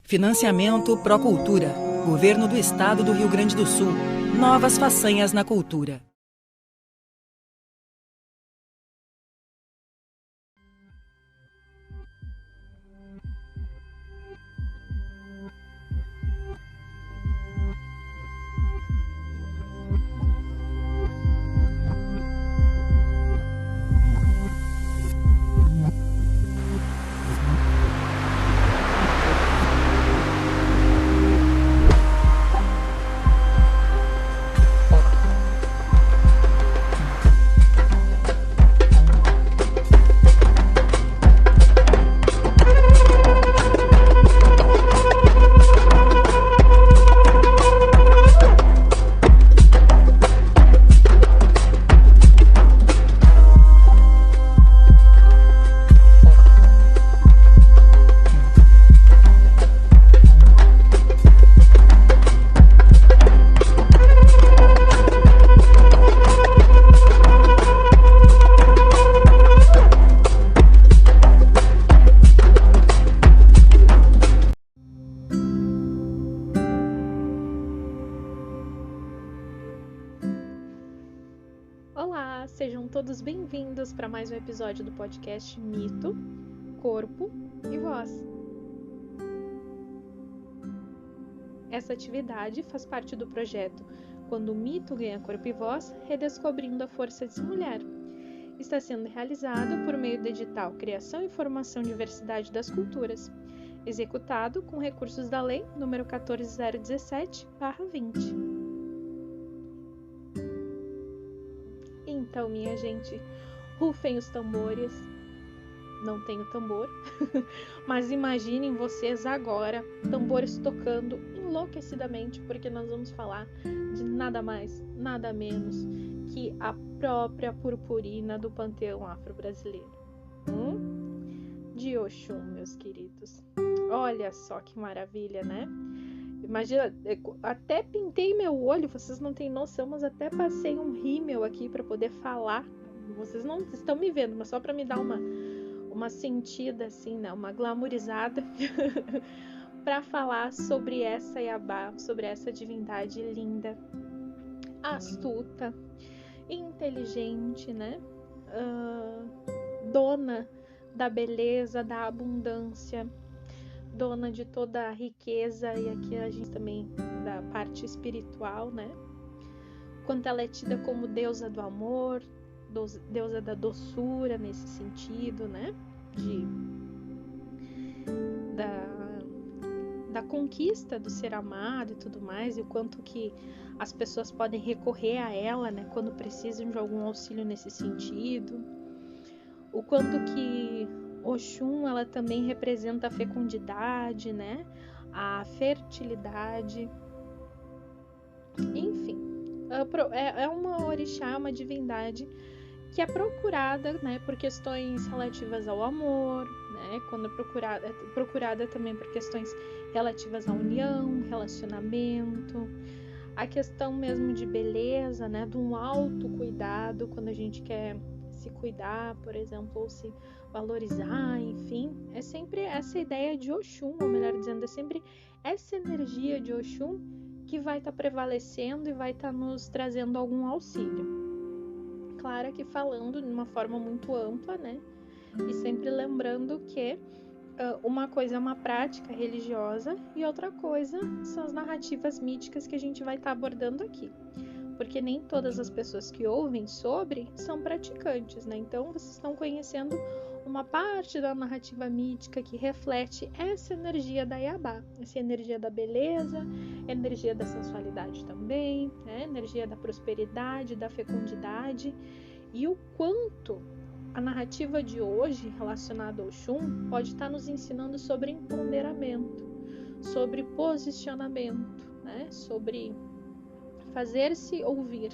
Financiamento Procultura. Governo do Estado do Rio Grande do Sul. Novas façanhas na cultura. Olá, sejam todos bem-vindos para mais um episódio do podcast Mito, Corpo e Voz. Essa atividade faz parte do projeto Quando o Mito Ganha Corpo e Voz, Redescobrindo a Força de Ser Mulher. Está sendo realizado por meio do edital Criação e Formação Diversidade das Culturas, executado com recursos da Lei nº 14.017/20. Então, minha gente, rufem os tambores. Não tenho tambor, mas imaginem vocês agora, tambores tocando enlouquecidamente, porque nós vamos falar de nada mais, nada menos que a própria purpurina do panteão afro-brasileiro. De Oxum, meus queridos. Olha só que maravilha, né? Imagina, até pintei meu olho, vocês não têm noção, mas até passei um rímel aqui para poder falar. Vocês não estão me vendo, mas só para me dar uma sentida assim, né? Uma glamourizada para falar sobre essa Iabá, sobre essa divindade linda, astuta, inteligente, né? Dona da beleza, da abundância, dona de toda a riqueza, e aqui a gente também da parte espiritual, né? Quanto ela é tida como deusa do amor, deusa da doçura nesse sentido, né? Da conquista do ser amado e tudo mais, e o quanto que as pessoas podem recorrer a ela, né? Quando precisam de algum auxílio nesse sentido. O quanto que Oxum, ela também representa a fecundidade, né? A fertilidade. Enfim, é uma orixá, uma divindade que é procurada, né, por questões relativas ao amor, né? Quando é procurada também por questões relativas à união, relacionamento, a questão mesmo de beleza, né? De um autocuidado, quando a gente quer se cuidar, por exemplo, ou se valorizar, enfim, é sempre essa ideia de Oxum, ou melhor dizendo, é sempre essa energia de Oxum que vai estar prevalecendo e vai estar nos trazendo algum auxílio. Claro que falando de uma forma muito ampla, né? E sempre lembrando que uma coisa é uma prática religiosa e outra coisa são as narrativas míticas que a gente vai estar abordando aqui. Porque nem todas as pessoas que ouvem sobre são praticantes, né? Então, vocês estão conhecendo uma parte da narrativa mítica que reflete essa energia da Iabá, essa energia da beleza, energia da sensualidade também, né? Energia da prosperidade, da fecundidade, e o quanto a narrativa de hoje relacionada ao Oxum pode estar nos ensinando sobre empoderamento, sobre posicionamento, né? Sobre fazer-se ouvir.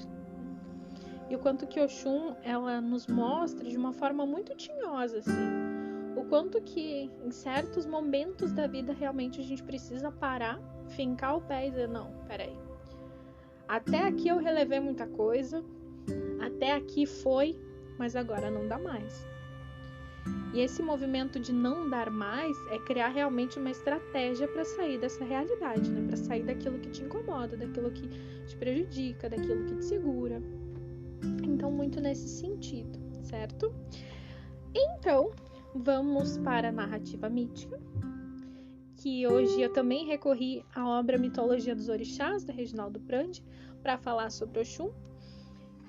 E o quanto que Oxum, ela nos mostra de uma forma muito tinhosa, assim, o quanto que em certos momentos da vida realmente a gente precisa parar, fincar o pé e dizer, não, peraí, até aqui eu relevei muita coisa, até aqui foi, mas agora não dá mais. E esse movimento de não dar mais é criar realmente uma estratégia para sair dessa realidade, né? Para sair daquilo que te incomoda, daquilo que te prejudica, daquilo que te segura. Então, muito nesse sentido, certo? Então, vamos para a narrativa mítica, que hoje eu também recorri à obra Mitologia dos Orixás, da Reginaldo Prandi, para falar sobre Oxum.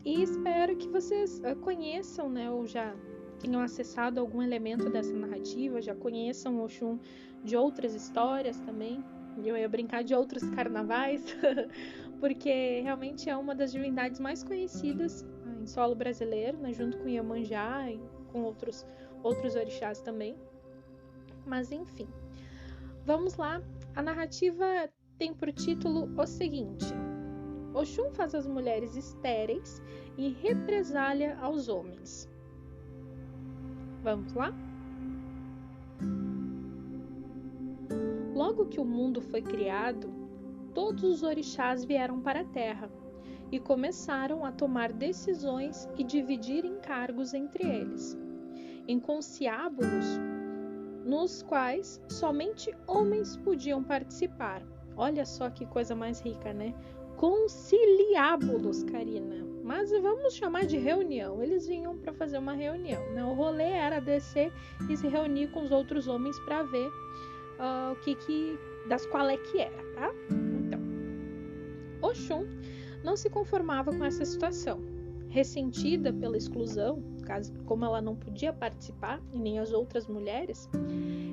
E espero que vocês conheçam, né, ou já tenham acessado algum elemento dessa narrativa, já conheçam o Oxum de outras histórias também. Eu ia brincar de outros carnavais, porque realmente é uma das divindades mais conhecidas em solo brasileiro, né, junto com Iemanjá e com outros orixás também. Mas enfim, vamos lá. A narrativa tem por título o seguinte: Oxum faz as mulheres estéreis e represália aos homens. Vamos lá? Logo que o mundo foi criado, todos os orixás vieram para a terra e começaram a tomar decisões e dividir encargos entre eles, em conciliábulos nos quais somente homens podiam participar. Olha só que coisa mais rica, né? Conciliábulos, Karina. Mas vamos chamar de reunião. Eles vinham para fazer uma reunião, né? O rolê era descer e se reunir com os outros homens para ver das qual é que era, tá? Então, Oxum não se conformava com essa situação. Ressentida pela exclusão, como ela não podia participar, e nem as outras mulheres,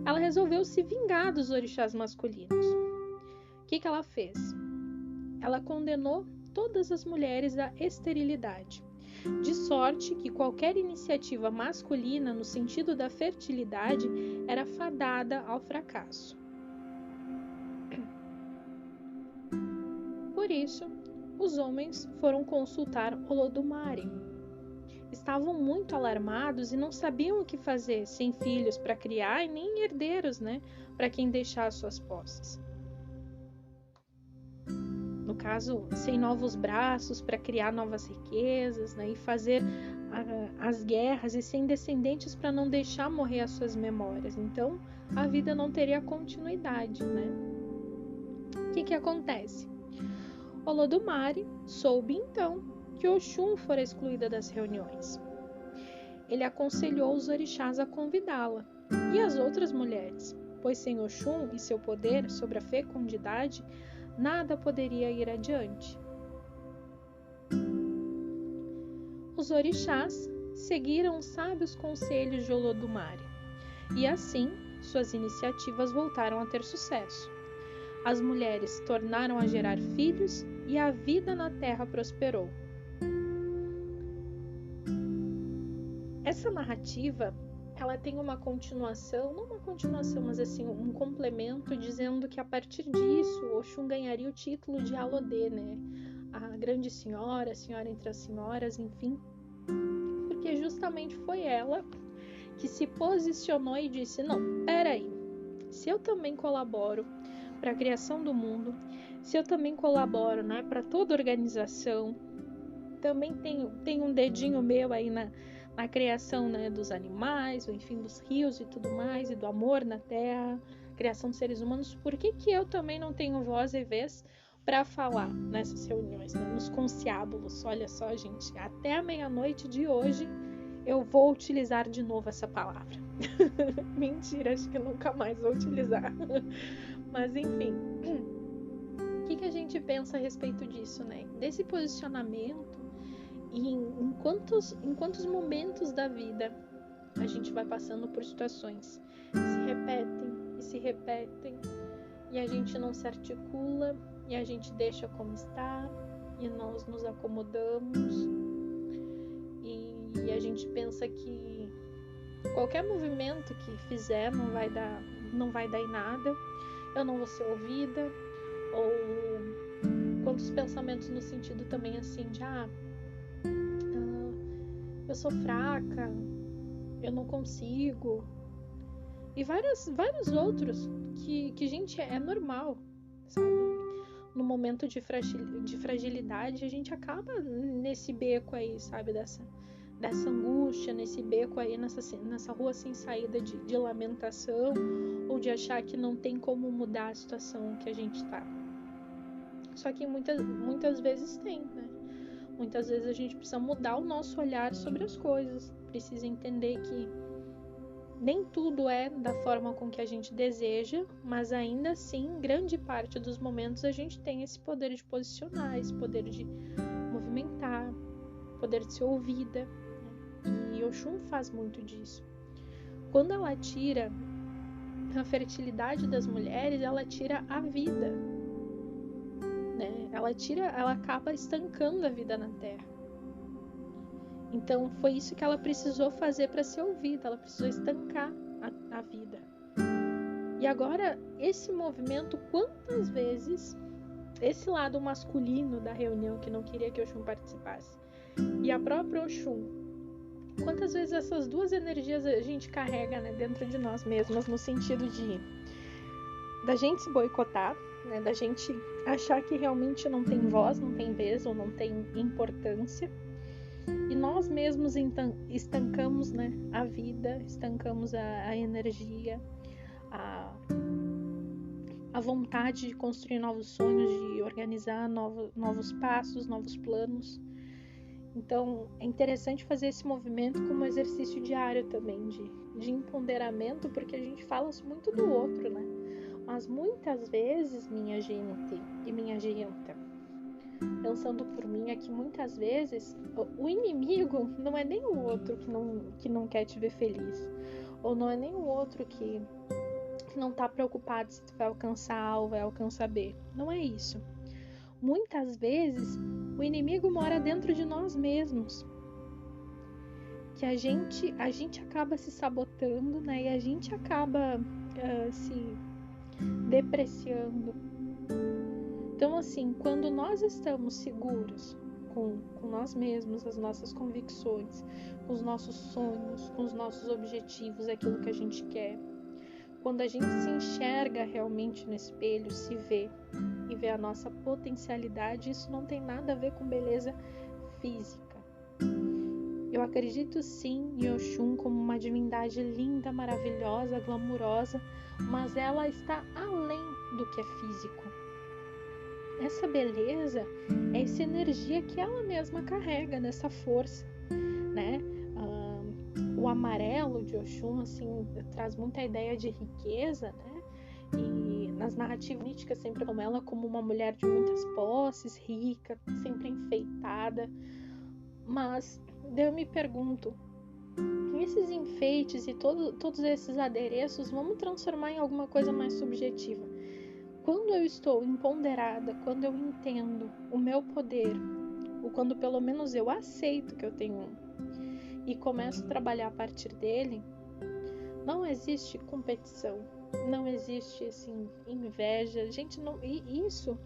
ela resolveu se vingar dos orixás masculinos. O que ela fez? Ela condenou todas as mulheres à esterilidade, de sorte que qualquer iniciativa masculina no sentido da fertilidade era fadada ao fracasso. Por isso, os homens foram consultar Olodumare. Estavam muito alarmados e não sabiam o que fazer, sem filhos para criar e nem herdeiros, né, para quem deixar suas posses. No caso, sem novos braços para criar novas riquezas, né, e fazer as guerras, e sem descendentes para não deixar morrer as suas memórias. Então, a vida não teria continuidade, né? O que acontece? Olodumare soube então que Oxum fora excluída das reuniões. Ele aconselhou os orixás a convidá-la e as outras mulheres, pois sem Oxum e seu poder sobre a fecundidade, nada poderia ir adiante. Os orixás seguiram os sábios conselhos de Olodumare, e assim suas iniciativas voltaram a ter sucesso. As mulheres tornaram a gerar filhos e a vida na terra prosperou. Essa narrativa, ela tem uma continuação, não uma continuação, mas assim, um complemento, dizendo que a partir disso, Oxum ganharia o título de Alodê, né? A grande senhora, a senhora entre as senhoras, enfim. Porque justamente foi ela que se posicionou e disse: não, peraí, se eu também colaboro para a criação do mundo, se eu também colaboro, né, para toda organização, também tem um dedinho meu aí na criação, né, dos animais, ou enfim, dos rios e tudo mais, e do amor na terra, criação de seres humanos, por que eu também não tenho voz e vez para falar nessas reuniões, né, nos conciliábulos? Olha só, gente, até a meia-noite de hoje eu vou utilizar de novo essa palavra. Mentira, acho que nunca mais vou utilizar. Mas enfim, o que a gente pensa a respeito disso, né? Desse posicionamento, e em quantos momentos da vida a gente vai passando por situações que se repetem, e a gente não se articula, e a gente deixa como está, e nós nos acomodamos, e a gente pensa que qualquer movimento que fizer não vai dar em nada, eu não vou ser ouvida, ou quantos pensamentos no sentido também assim de eu sou fraca, eu não consigo, e vários outros que gente, é normal, sabe? No momento de fragilidade, a gente acaba nesse beco aí, sabe? dessa angústia, nesse beco aí, nessa rua sem saída de lamentação, ou de achar que não tem como mudar a situação que a gente tá. Só que muitas vezes tem, né? Muitas vezes a gente precisa mudar o nosso olhar sobre as coisas, precisa entender que nem tudo é da forma com que a gente deseja, mas ainda assim, grande parte dos momentos a gente tem esse poder de posicionar, esse poder de movimentar, poder de ser ouvida, né? E Oxum faz muito disso. Quando ela tira a fertilidade das mulheres, ela tira a vida, né? Ela acaba estancando a vida na Terra. Então foi isso que ela precisou fazer para ser ouvida, ela precisou estancar a vida. E agora, esse movimento, quantas vezes esse lado masculino da reunião que não queria que Oxum participasse, e a própria Oxum, quantas vezes essas duas energias a gente carrega, né, dentro de nós mesmas, no sentido da gente se boicotar, né, da gente achar que realmente não tem voz, não tem vez ou não tem importância, e nós mesmos estancamos, né, a vida, estancamos a energia, a vontade de construir novos sonhos, de organizar novos passos, novos planos. Então é interessante fazer esse movimento como exercício diário também de empoderamento, porque a gente fala muito do outro, né? Mas muitas vezes, minha gente e minha gente, pensando por mim aqui, muitas vezes o inimigo não é nem o outro que não quer te ver feliz, ou não é nem o outro que não tá preocupado se tu vai alcançar A ou vai alcançar B. Não é isso. Muitas vezes o inimigo mora dentro de nós mesmos, que a gente acaba se sabotando, né? E a gente acaba se depreciando. Então, assim, quando nós estamos seguros com nós mesmos, as nossas convicções, com os nossos sonhos, com os nossos objetivos, aquilo que a gente quer, quando a gente se enxerga realmente no espelho, se vê e vê a nossa potencialidade, isso não tem nada a ver com beleza física. Eu acredito sim em Oxum como uma divindade linda, maravilhosa, glamurosa, mas ela está além do que é físico. Essa beleza é essa energia que ela mesma carrega, nessa força, né? O amarelo de Oxum, assim, traz muita ideia de riqueza, né? E nas narrativas míticas sempre como ela como uma mulher de muitas posses, rica, sempre enfeitada. Mas eu me pergunto, esses enfeites e todos esses adereços vamos transformar em alguma coisa mais subjetiva? Quando eu estou empoderada, quando eu entendo o meu poder, ou quando pelo menos eu aceito que eu tenho um, e começo a trabalhar a partir dele, não existe competição, não existe assim, inveja, gente, não, e isso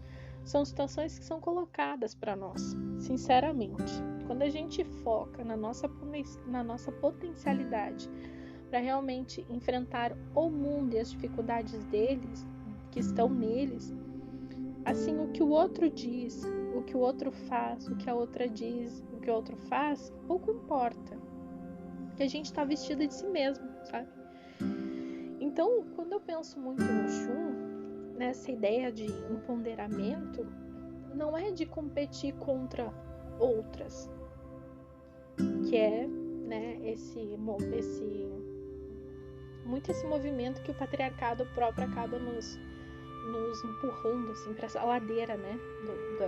são situações que são colocadas para nós, sinceramente. Quando a gente foca na nossa potencialidade para realmente enfrentar o mundo e as dificuldades deles, que estão neles, assim, o que o outro diz, o que o outro faz, o que a outra diz, o que o outro faz, pouco importa. Que a gente está vestida de si mesmo, sabe? Então, quando eu penso muito no Oxum, nessa ideia de empoderamento, não é de competir contra outras, que é, né, esse movimento que o patriarcado próprio acaba nos empurrando assim para essa ladeira, né,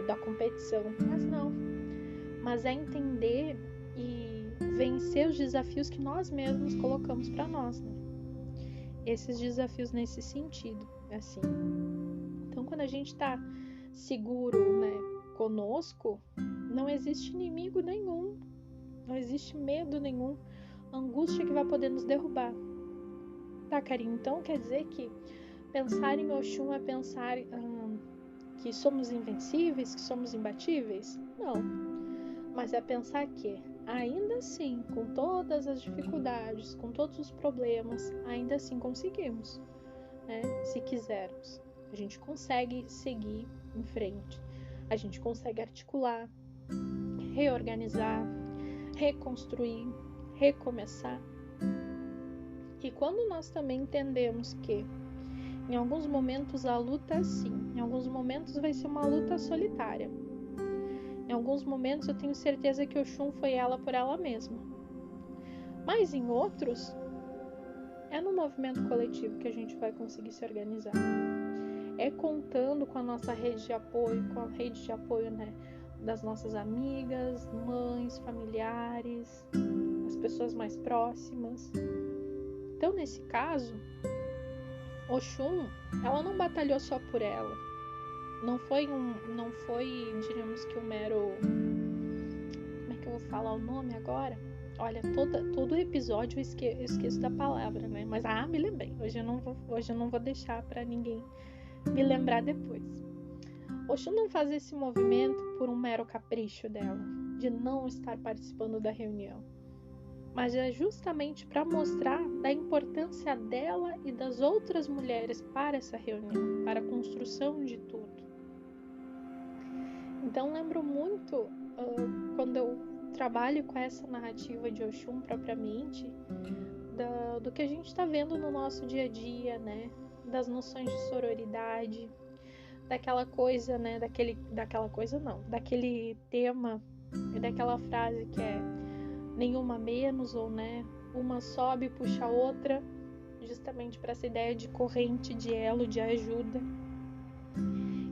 da competição. Mas não, mas é entender e vencer os desafios que nós mesmos colocamos para nós, né? Esses desafios nesse sentido, assim. Então, quando a gente está seguro, né, conosco, não existe inimigo nenhum, não existe medo nenhum, angústia que vai poder nos derrubar. Tá, carinho? Então, quer dizer que pensar em Oxum é pensar que somos invencíveis, que somos imbatíveis? Não. Mas é pensar que, ainda assim, com todas as dificuldades, com todos os problemas, ainda assim conseguimos, né? Se quisermos. A gente consegue seguir em frente. A gente consegue articular, reorganizar. reconstruir, recomeçar. E quando nós também entendemos que em alguns momentos a luta é assim, em alguns momentos vai ser uma luta solitária. Em alguns momentos eu tenho certeza que Oxum foi ela por ela mesma. Mas em outros, é no movimento coletivo que a gente vai conseguir se organizar. É contando com a nossa rede de apoio, com a rede de apoio, né, das nossas amigas, mães, familiares, as pessoas mais próximas. Então, nesse caso, Oxum, ela não batalhou só por ela. Não foi, diríamos que um mero... Como é que eu vou falar o nome agora? Olha, todo episódio eu esqueço da palavra, né? Mas, me lembrei. Hoje eu não vou deixar pra ninguém me lembrar depois. Oxum não faz esse movimento por um mero capricho dela, de não estar participando da reunião. Mas é justamente para mostrar da importância dela e das outras mulheres para essa reunião, para a construção de tudo. Então lembro muito, quando eu trabalho com essa narrativa de Oxum propriamente, do que a gente está vendo no nosso dia a dia, né? Das noções de sororidade, daquela coisa, né? Daquele tema e daquela frase que é nenhuma menos, ou né, uma sobe e puxa a outra, justamente para essa ideia de corrente, de elo, de ajuda.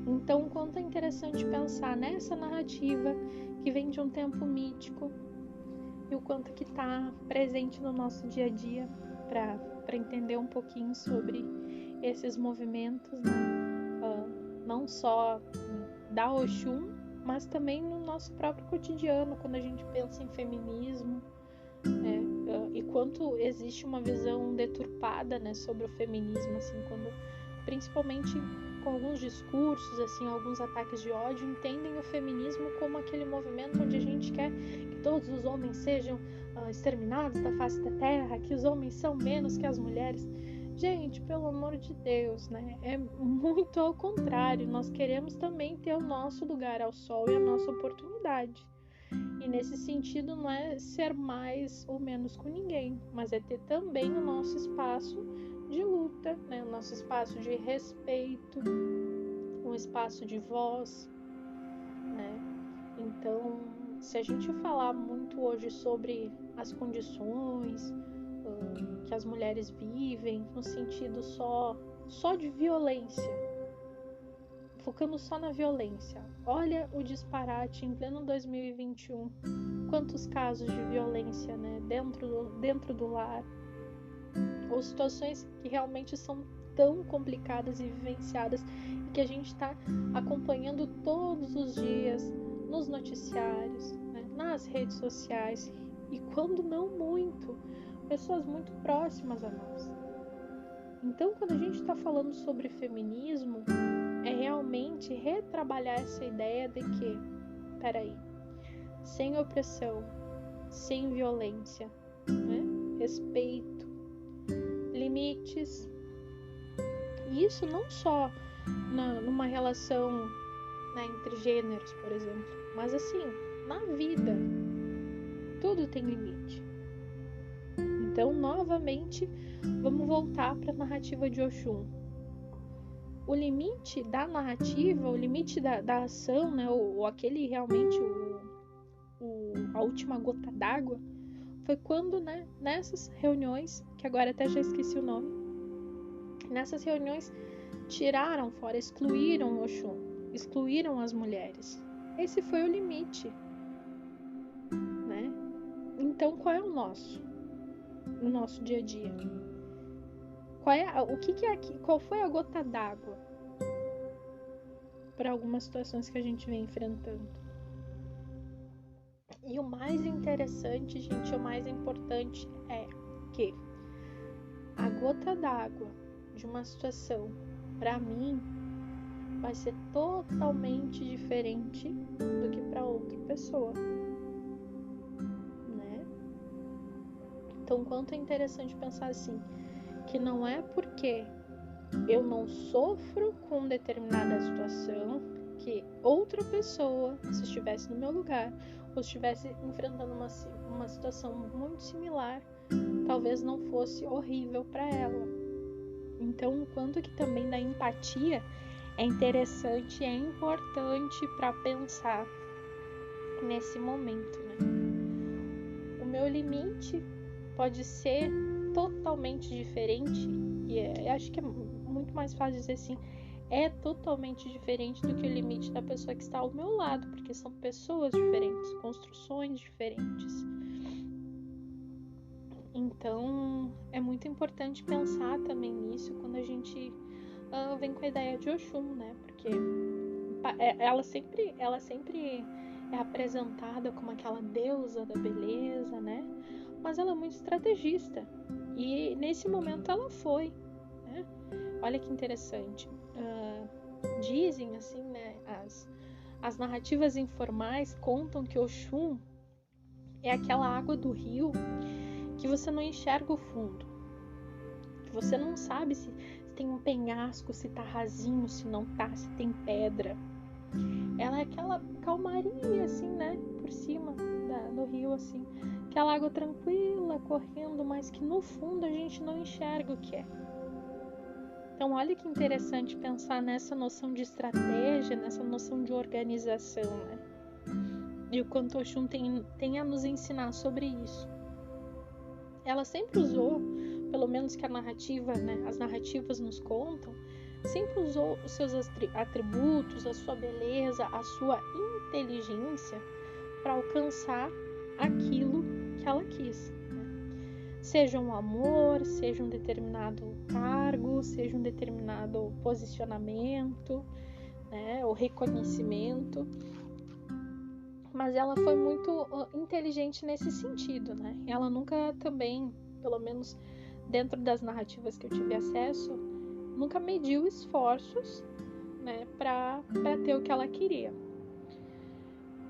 Então, o quanto é interessante pensar nessa narrativa que vem de um tempo mítico e o quanto que está presente no nosso dia a dia para entender um pouquinho sobre esses movimentos, né? Não só da Oxum, mas também no nosso próprio cotidiano, quando a gente pensa em feminismo, e quanto existe uma visão deturpada, né, sobre o feminismo, assim, quando, principalmente com alguns discursos, assim, alguns ataques de ódio, entendem o feminismo como aquele movimento onde a gente quer que todos os homens sejam exterminados da face da terra, que os homens são menos que as mulheres. Gente, pelo amor de Deus, né? É muito ao contrário. Nós queremos também ter o nosso lugar ao sol e a nossa oportunidade. E nesse sentido não é ser mais ou menos com ninguém, mas é ter também o nosso espaço de luta, né? O nosso espaço de respeito, um espaço de voz, né? Então, se a gente falar muito hoje sobre as condições que as mulheres vivem, no sentido só de violência, focando só na violência. Olha o disparate em pleno 2021. Quantos casos de violência, né, dentro do lar. Ou situações que realmente são tão complicadas e vivenciadas e que a gente está acompanhando todos os dias nos noticiários, né, nas redes sociais e, quando não muito, pessoas muito próximas a nós. Então, quando a gente está falando sobre feminismo, é realmente retrabalhar essa ideia de que, sem opressão, sem violência, né? Respeito, limites. E isso não só numa relação, né, entre gêneros, por exemplo, mas assim, na vida, tudo tem limite. Então, novamente, vamos voltar para a narrativa de Oxum. O limite da narrativa, o limite da ação, né, ou aquele realmente a última gota d'água, foi quando, né, nessas reuniões, que agora até já esqueci o nome, nessas reuniões tiraram fora, excluíram Oxum, excluíram as mulheres. Esse foi o limite, né? Então, qual é o nosso dia a dia? Qual foi a gota d'água para algumas situações que a gente vem enfrentando? E o mais interessante, gente, o mais importante é que a gota d'água de uma situação, para mim, vai ser totalmente diferente do que para outra pessoa, né? Então, quanto é interessante pensar assim, que não é porque eu não sofro com determinada situação que outra pessoa, se estivesse no meu lugar, ou estivesse enfrentando uma situação muito similar, talvez não fosse horrível para ela. Então, o quanto que também da empatia é interessante e é importante para pensar nesse momento, né? O meu limite pode ser totalmente diferente, e acho que é muito mais fácil dizer assim, é totalmente diferente do que o limite da pessoa que está ao meu lado, porque são pessoas diferentes, construções diferentes. Então, é muito importante pensar também nisso quando a gente vem com a ideia de Oxum, né? Porque ela sempre é apresentada como aquela deusa da beleza, né? Mas ela é muito estrategista. E nesse momento ela foi, né? Olha que interessante. Dizem assim, né? As narrativas informais contam que Oxum é aquela água do rio que você não enxerga o fundo, que você não sabe se tem um penhasco, se tá rasinho, se não tá, se tem pedra. Ela é aquela calmaria assim, né, por cima do rio, assim, aquela água tranquila correndo, mas que no fundo a gente não enxerga o que é. Então olha que interessante pensar nessa noção de estratégia, nessa noção de organização, né? E o quanto Oxum tem a nos ensinar sobre isso. Ela sempre usou, pelo menos que a narrativa, né, as narrativas nos contam, sempre usou os seus atributos, a sua beleza, a sua inteligência para alcançar aquilo que ela quis, né? Seja um amor, seja um determinado cargo, seja um determinado posicionamento, né, o reconhecimento. Mas ela foi muito inteligente nesse sentido, né? Ela nunca também, pelo menos dentro das narrativas que eu tive acesso, nunca mediu esforços, né, para ter o que ela queria.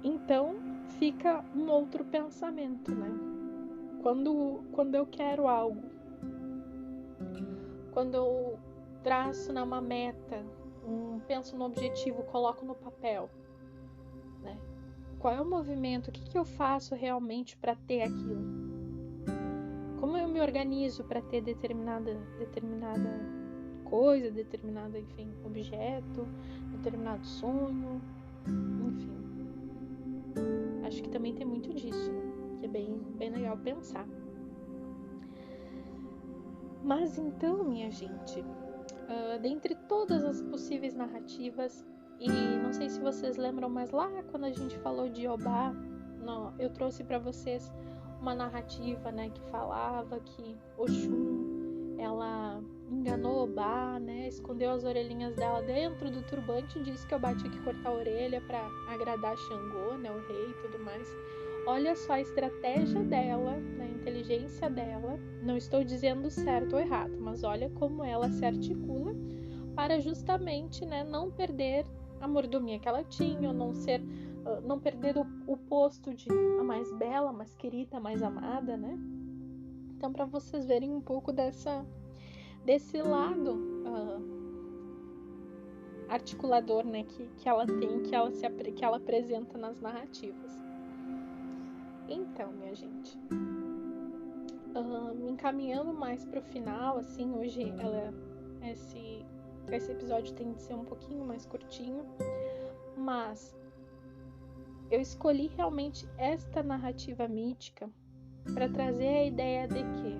Então, fica um outro pensamento, né? Quando eu quero algo, quando eu traço uma meta, penso no objetivo, coloco no papel, né? Qual é o movimento? O que eu faço realmente para ter aquilo? Como eu me organizo para ter determinada coisa, determinado, enfim, objeto, determinado sonho, enfim. Acho que também tem muito disso, né? Que é bem legal pensar. Mas então, minha gente, dentre todas as possíveis narrativas, e não sei se vocês lembram, mas lá quando a gente falou de Obá, eu trouxe para vocês uma narrativa, né, que falava que Oxum, ela enganou Obá, né, escondeu as orelhinhas dela dentro do turbante e disse que Obá tinha que cortar a orelha para agradar Xangô, né, o rei e tudo mais. Olha só a estratégia dela, né, a inteligência dela. Não estou dizendo certo ou errado, mas olha como ela se articula para justamente, né, não perder a mordomia que ela tinha, não perder o posto de a mais bela, a mais querida, a mais amada, né? Então, para vocês verem um pouco desse lado articulador, né, que ela tem, que ela apresenta nas narrativas. Então, minha gente, me encaminhando mais para o final, assim, hoje esse episódio tem de ser um pouquinho mais curtinho, mas eu escolhi realmente esta narrativa mítica para trazer a ideia de que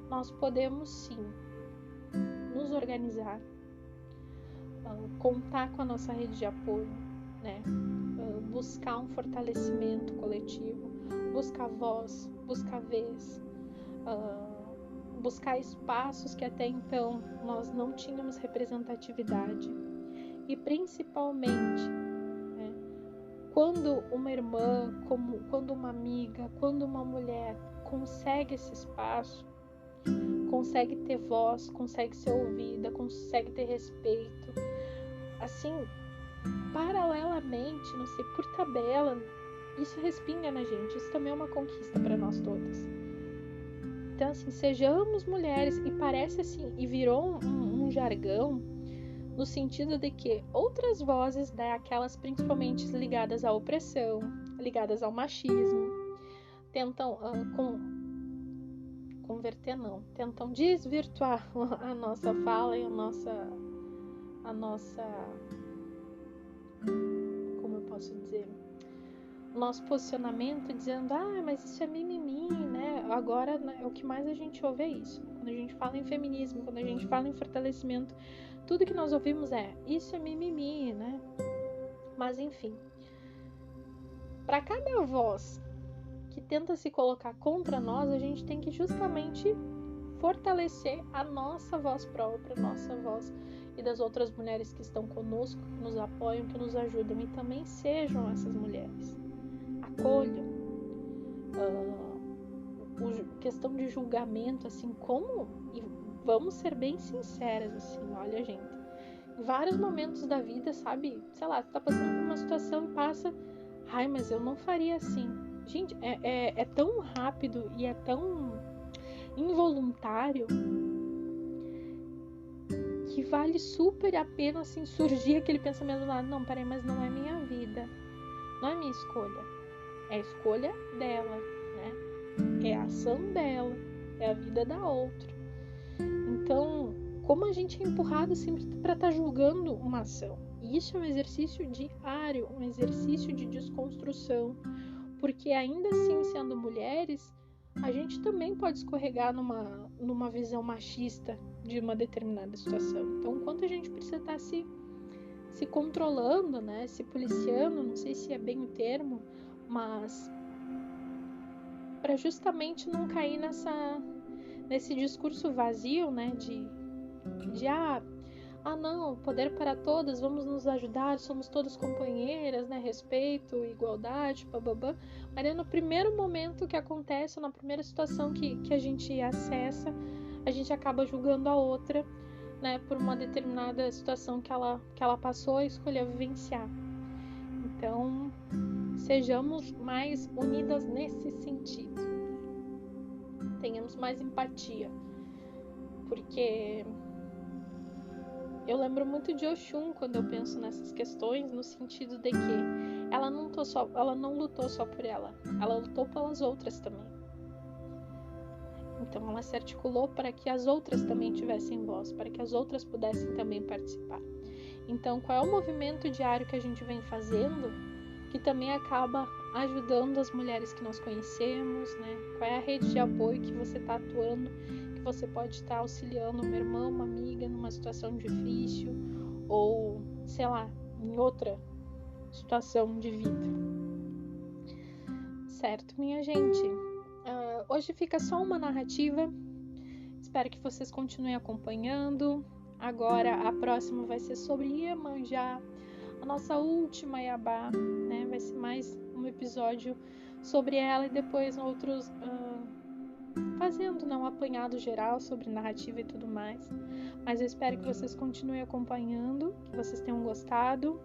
nós podemos sim nos organizar, contar com a nossa rede de apoio, né? Buscar um fortalecimento coletivo, buscar voz, buscar vez, buscar espaços que até então nós não tínhamos representatividade. E principalmente, né, quando uma irmã, quando uma amiga, quando uma mulher consegue esse espaço, consegue ter voz, consegue ser ouvida, consegue ter respeito, assim, paralelamente, não sei, por tabela, isso respinga na gente. Isso também é uma conquista para nós todas. Então, assim, sejamos mulheres, e parece assim, e virou um jargão, no sentido de que outras vozes, né, aquelas principalmente ligadas à opressão, ligadas ao machismo, tentam tentam desvirtuar a nossa fala e a nossa, como eu posso dizer, o nosso posicionamento, dizendo, mas isso é mimimi, né? Agora, né, o que mais a gente ouve é isso. Quando a gente fala em feminismo, quando a gente fala em fortalecimento, tudo que nós ouvimos é, isso é mimimi, né? Mas enfim, para cada voz que tenta se colocar contra nós, a gente tem que justamente fortalecer a nossa voz própria, a nossa voz e das outras mulheres que estão conosco, que nos apoiam, que nos ajudam, e também sejam essas mulheres. Acolham. Questão de julgamento, assim, como, e vamos ser bem sinceras, assim, olha, gente, em vários momentos da vida, sabe, sei lá, você tá passando por uma situação e passa, mas eu não faria assim. Gente, é tão rápido e é tão involuntário que vale super a pena, assim, surgir aquele pensamento lá, não, peraí, mas não é minha vida, não é minha escolha, é a escolha dela, né? É a ação dela, é a vida da outra. Então, como a gente é empurrado sempre para estar julgando uma ação? E isso é um exercício diário, um exercício de desconstrução, porque ainda assim, sendo mulheres, a gente também pode escorregar numa visão machista de uma determinada situação. Então, enquanto a gente precisa estar se controlando, né, se policiando, não sei se é bem o termo, mas para justamente não cair nesse discurso vazio, né, de não, poder para todas, vamos nos ajudar, somos todas companheiras, né, respeito, igualdade, bababá. Mas no primeiro momento que acontece, na primeira situação que a gente acessa, a gente acaba julgando a outra, né, por uma determinada situação que ela passou e escolheu vivenciar. Então, sejamos mais unidas nesse sentido. Tenhamos mais empatia. Porque eu lembro muito de Oxum quando eu penso nessas questões, no sentido de que ela não lutou só por ela lutou pelas outras também. Então ela se articulou para que as outras também tivessem voz, para que as outras pudessem também participar. Então, qual é o movimento diário que a gente vem fazendo, que também acaba ajudando as mulheres que nós conhecemos, né? Qual é a rede de apoio que você está atuando, que você pode estar auxiliando uma irmã, uma amiga numa situação difícil, ou, sei lá, em outra situação de vida. Certo, minha gente? Hoje fica só uma narrativa. Espero que vocês continuem acompanhando. Agora a próxima vai ser sobre Iemanjá, a nossa última Iabá, né? Vai ser mais um episódio sobre ela e depois outros fazendo um apanhado geral sobre narrativa e tudo mais. Mas eu espero que vocês continuem acompanhando, que vocês tenham gostado.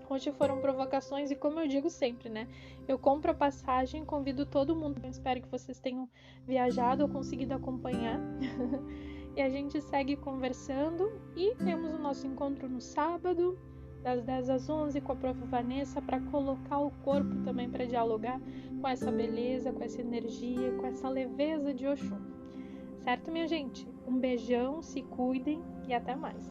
Hoje foram provocações e, como eu digo sempre, né? Eu compro a passagem, convido todo mundo. Eu espero que vocês tenham viajado ou conseguido acompanhar. E a gente segue conversando e temos o nosso encontro no sábado, das 10 às 11, com a Prof. Vanessa, para colocar o corpo também para dialogar com essa beleza, com essa energia, com essa leveza de Oxum. Certo, minha gente? Um beijão, se cuidem e até mais.